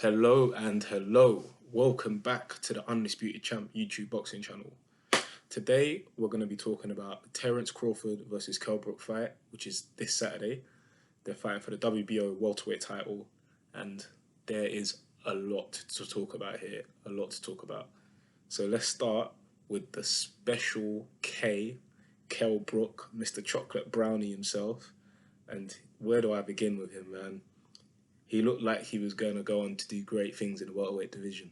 Hello and hello. Welcome back to the Undisputed Champ YouTube boxing channel. Today we're going to be talking about the Terrance Crawford versus Kell Brook fight, which is this Saturday. They're fighting for the WBO welterweight title, and there is a lot to talk about here. A lot to talk about. So let's start with the special K, Kell Brook, Mr. Chocolate Brownie himself. And where do I begin with him, man? He looked like he was going to go on to do great things in the welterweight division.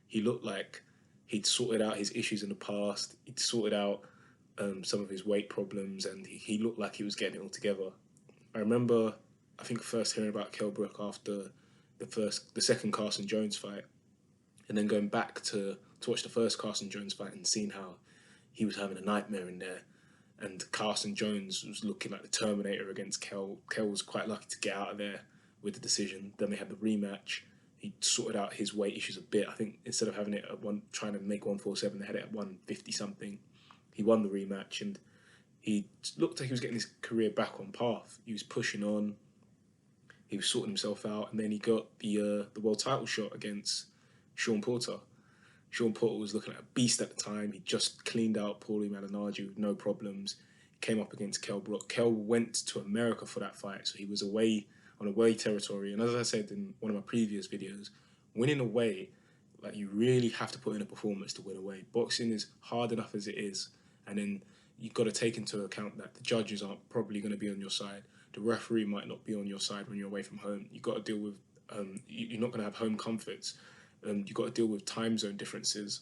He looked like he'd sorted out his issues in the past. He'd sorted out some of his weight problems, and he looked like he was getting it all together. I remember, I think, first hearing about Kell Brook after the second Carson Jones fight, and then going back to watch the first Carson Jones fight and seeing how he was having a nightmare in there. And Carson Jones was looking like the Terminator against Kell. Kell was quite lucky to get out of there with the decision. Then they had the rematch. He sorted out his weight issues a bit. I think instead of having it at trying to make 147, they had it at 150 something. He won the rematch, and he looked like he was getting his career back on path. He was pushing on. He was sorting himself out, and then he got the world title shot against Sean Porter. Sean Porter was looking at a beast at the time. He just cleaned out Paulie Malignaggi with no problems. He came up against Kell Brook. Kell went to America for that fight, so he was away on away territory. And as I said in one of my previous videos, winning away, like, you really have to put in a performance to win away. Boxing is hard enough as it is, and then you've got to take into account that the judges aren't probably going to be on your side. The referee might not be on your side when you're away from home. You've got to deal with, you're not going to have home comforts. You've got to deal with time zone differences.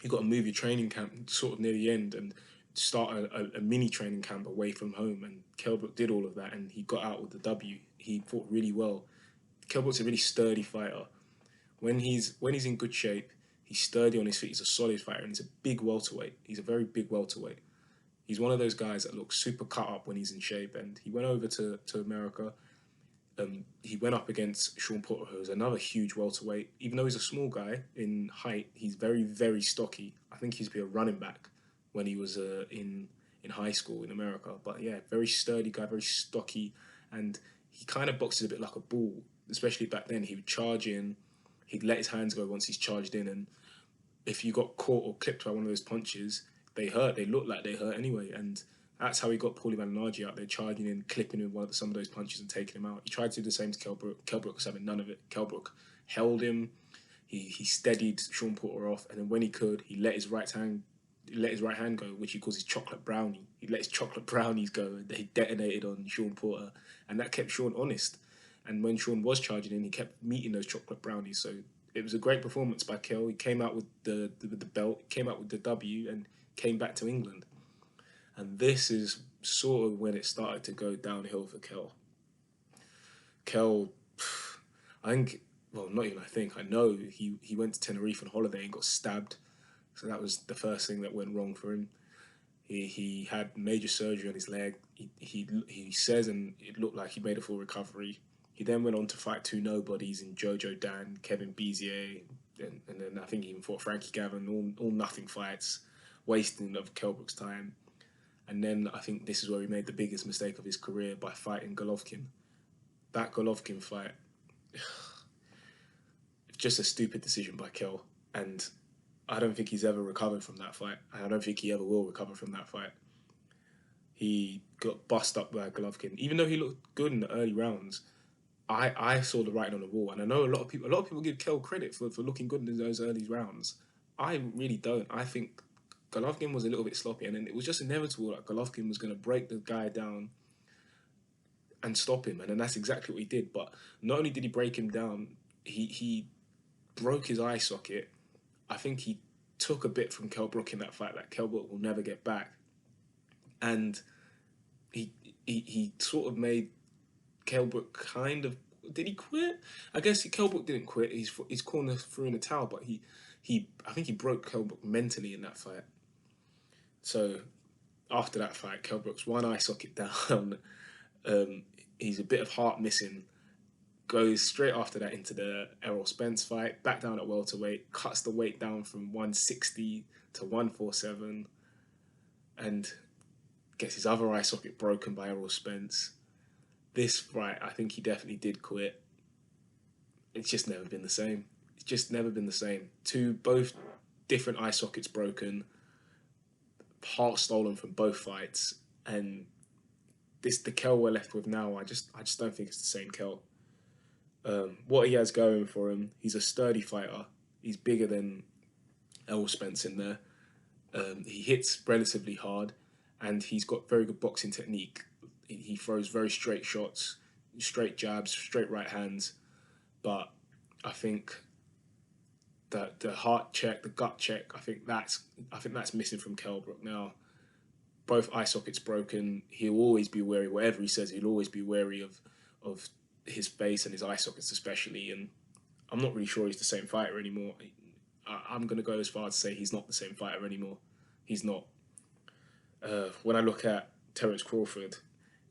You've got to move your training camp sort of near the end and start a mini training camp away from home. And Kell Brook did all of that, and he got out with the W. He fought really well. Kell Brook's a really sturdy fighter. When he's in good shape, he's sturdy on his feet. He's a solid fighter, and he's a big welterweight. He's a very big welterweight. He's one of those guys that looks super cut up when he's in shape. And he went over to America. He went up against Sean Porter, who's another huge welterweight. Even though he's a small guy in height, he's very, very stocky. I think he used to be a running back when he was in high school in America. But yeah, very sturdy guy, very stocky, and he kind of boxes a bit like a bull. Especially back then, he would charge in, he'd let his hands go once he's charged in, and if you got caught or clipped by one of those punches, they hurt. They looked like they hurt anyway, and that's how he got Paulie Malignaggi out there, charging in, clipping in some of those punches and taking him out. He tried to do the same to Kell Brook. Kell Brook was having none of it. Kell Brook held him. He steadied Sean Porter off, and then when he could, he let his right hand go, which he calls his chocolate brownie. He let his chocolate brownies go, and they detonated on Sean Porter, and that kept Sean honest. And when Sean was charging in, he kept meeting those chocolate brownies. So it was a great performance by Kell. He came out with the belt, came out with the W, and came back to England. And this is sort of when it started to go downhill for Kell. Kell, I think, well, not even I think, I know he went to Tenerife on holiday and got stabbed. So that was the first thing that went wrong for him. He had major surgery on his leg. He says, and it looked like he made a full recovery. He then went on to fight two nobodies in Jojo Dan, Kevin Bezier, and then I think he even fought Frankie Gavin, all nothing fights, wasting of Kell Brook's time. And then I think this is where he made the biggest mistake of his career by fighting Golovkin. That Golovkin fight, just a stupid decision by Kell. And I don't think he's ever recovered from that fight. I don't think he ever will recover from that fight. He got bust up by Golovkin. Even though he looked good in the early rounds, I saw the writing on the wall. And I know a lot of people give Kell credit for looking good in those early rounds. I really don't. I think Golovkin was a little bit sloppy, and then it was just inevitable that Golovkin was going to break the guy down and stop him, and then that's exactly what he did. But not only did he break him down, he broke his eye socket. I think he took a bit from Kell Brook in that fight that Kell Brook will never get back, and he sort of made Kell Brook kind of, did he quit? I guess Kell Brook didn't quit. His corner threw in a towel, but I think he broke Kell Brook mentally in that fight. So after that fight, Kell Brook's one eye socket down. He's a bit of heart missing. Goes straight after that into the Errol Spence fight, back down at welterweight, cuts the weight down from 160 to 147, and gets his other eye socket broken by Errol Spence. This fight, I think he definitely did quit. it's just never been the same. It's just never been the same. Two both different eye sockets broken, heart stolen from both fights, and the Kell we're left with now. I just don't think it's the same Kell. What he has going for him, he's a sturdy fighter. He's bigger than Errol Spence in there. He hits relatively hard, and he's got very good boxing technique. He throws very straight shots, straight jabs, straight right hands. But I think that the heart check, the gut check, I think that's missing from Kell Brook now. Both eye sockets broken. He'll always be wary. Whatever he says, he'll always be wary of his face and his eye sockets especially. And I'm not really sure he's the same fighter anymore. I'm going to go as far as to say he's not the same fighter anymore. He's not. When I look at Terrance Crawford,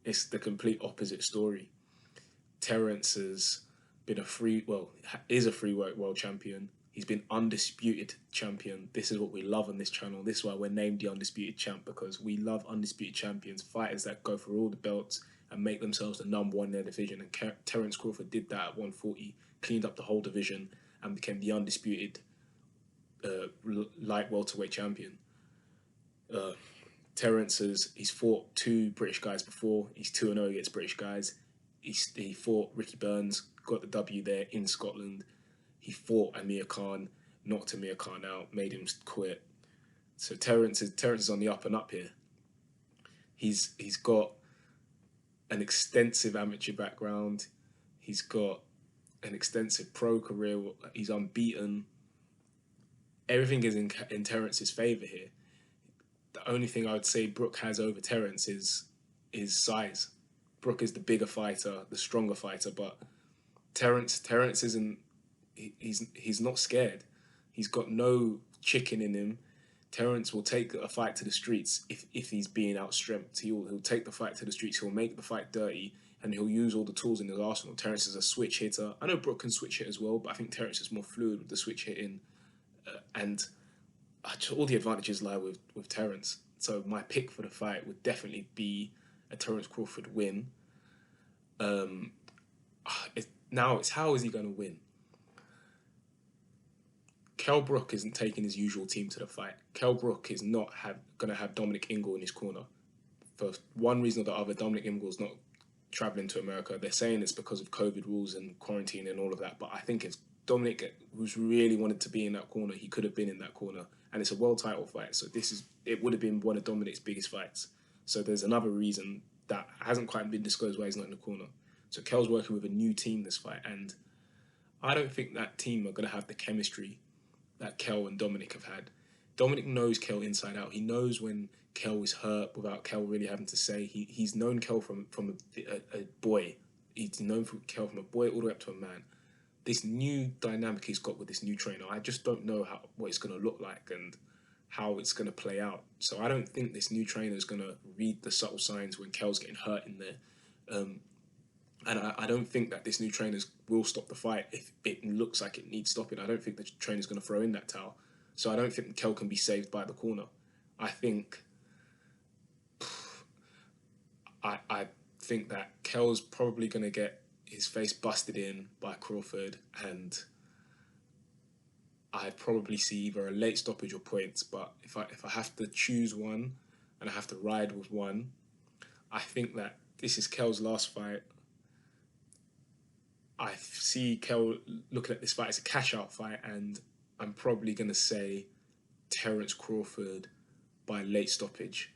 it's the complete opposite story. Terrance has been is a free world champion. He's been undisputed champion. This is what we love on this channel. This is why we're named the Undisputed Champ, because we love undisputed champions, fighters that go for all the belts and make themselves the number one in their division. And Terrance Crawford did that at 140, cleaned up the whole division and became the undisputed light welterweight champion. Terrance he's fought two British guys before. He's 2-0 against British guys. He fought Ricky Burns, got the W there in Scotland. He fought Amir Khan, knocked Amir Khan out, made him quit. So Terrance is on the up and up here. He's got an extensive amateur background. He's got an extensive pro career. He's unbeaten. Everything is in Terrance's favour here. The only thing I would say Brook has over Terrance is size. Brook is the bigger fighter, the stronger fighter, but Terrance isn't. He's not scared. He's got no chicken in him. Terrance will take a fight to the streets if he's being outstrengthed. He'll take the fight to the streets. He'll make the fight dirty, and he'll use all the tools in his arsenal. Terrance is a switch hitter. I know Brook can switch hit as well, but I think Terrance is more fluid with the switch hitting, and all the advantages lie with Terrance. So my pick for the fight would definitely be a Terrance Crawford win. Now it's how is he going to win? Kell Brook isn't taking his usual team to the fight. Kell Brook is not going to have Dominic Ingle in his corner. For one reason or the other, Dominic Ingle's not travelling to America. They're saying it's because of COVID rules and quarantine and all of that. But I think if Dominic was really wanted to be in that corner, he could have been in that corner. And it's a world title fight. So it would have been one of Dominic's biggest fights. So there's another reason that hasn't quite been disclosed why he's not in the corner. So Kell's working with a new team this fight. And I don't think that team are going to have the chemistry that Kell and Dominic have had. Dominic knows Kell inside out. He knows when Kell is hurt without Kell really having to say. He's known Kell from a boy. He's known Kell from a boy all the way up to a man. This new dynamic he's got with this new trainer, I just don't know what it's going to look like and how it's going to play out. So I don't think this new trainer is going to read the subtle signs when Kell's getting hurt in there. And I don't think that this new trainer will stop the fight if it looks like it needs stopping. I don't think the trainer's going to throw in that towel. So I don't think Kell can be saved by the corner. I think that Kell's probably going to get his face busted in by Crawford, and I'd probably see either a late stoppage or points. But if I have to choose one and I have to ride with one, I think that this is Kell's last fight. I see Kell looking at this fight as a cash-out fight, and I'm probably going to say Terrance Crawford by late stoppage.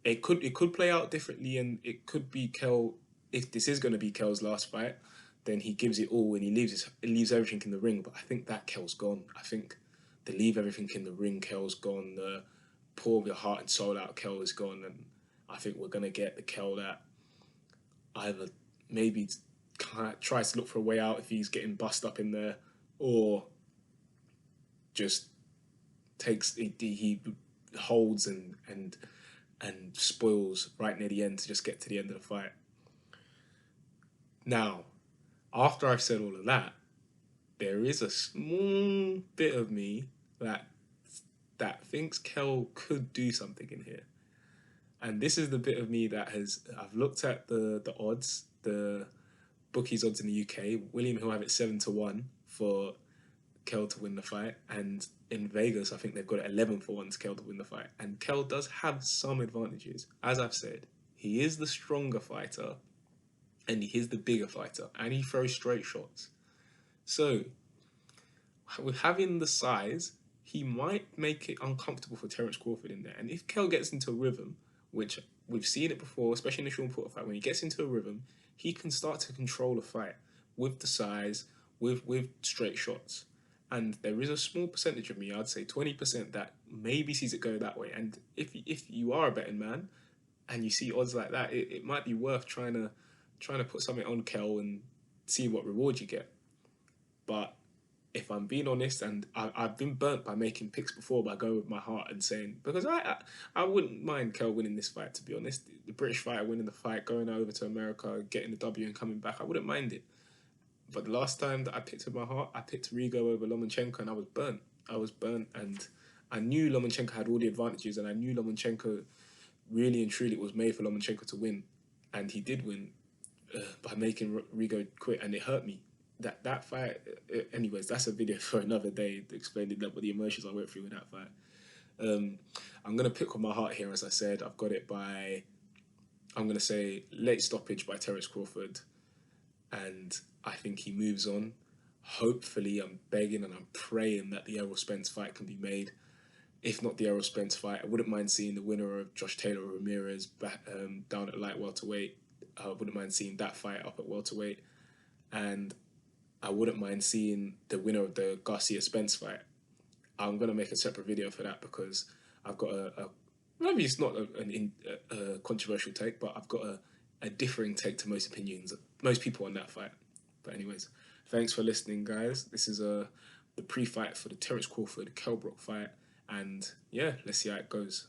It could play out differently, and it could be Kell. If this is going to be Kell's last fight, then he gives it all and he leaves everything in the ring. But I think that Kell's gone. I think the leave everything in the ring Kell's gone. The pour your heart and soul out Kell is gone, and I think we're going to get the Kell that either maybe tries to look for a way out if he's getting bust up in there, or just he holds and spoils right near the end to just get to the end of the fight. Now, after I've said all of that, there is a small bit of me that thinks Kell could do something in here. And this is the bit of me that I've looked at the odds, the bookies odds in the UK. William Hill have it 7-1 for Kell to win the fight, and in Vegas, I think they've got it 11-1 to Kell to win the fight. And Kell does have some advantages. As I've said, he is the stronger fighter, and he is the bigger fighter, and he throws straight shots. So, with having the size, he might make it uncomfortable for Terrance Crawford in there. And if Kell gets into a rhythm, which we've seen it before, especially in the Sean Porter fight, when he gets into a rhythm, he can start to control the fight with the size, with straight shots. And there is a small percentage of me, I'd say 20%, that maybe sees it go that way. And if you are a betting man and you see odds like that, it might be worth trying to put something on Kell and see what reward you get. But if I'm being honest, and I've been burnt by making picks before by going with my heart and saying, because I wouldn't mind Kell winning this fight, to be honest. The British fighter winning the fight, going over to America, getting the W and coming back, I wouldn't mind it. But the last time that I picked with my heart, I picked Rigo over Lomachenko, and I was burnt. And I knew Lomachenko had all the advantages, and I knew Lomachenko really and truly was made for Lomachenko to win. And he did win by making Rigo quit, and it hurt me. That fight, anyways, that's a video for another day, explaining what the emotions I went through with that fight. I'm going to pick with my heart here, as I said. I've got it by, I'm going to say, late stoppage by Terrance Crawford. And I think he moves on. Hopefully, I'm begging and I'm praying that the Errol Spence fight can be made. If not the Errol Spence fight, I wouldn't mind seeing the winner of Josh Taylor or Ramirez back, down at light welterweight. I wouldn't mind seeing that fight up at welterweight. And I wouldn't mind seeing the winner of the Garcia-Spence fight. I'm going to make a separate video for that because I've got maybe it's not a controversial take, but I've got a differing take to most people on that fight. But anyways, thanks for listening, guys. This is the pre-fight for the Terrance Crawford Kell Brook fight, and yeah, let's see how it goes.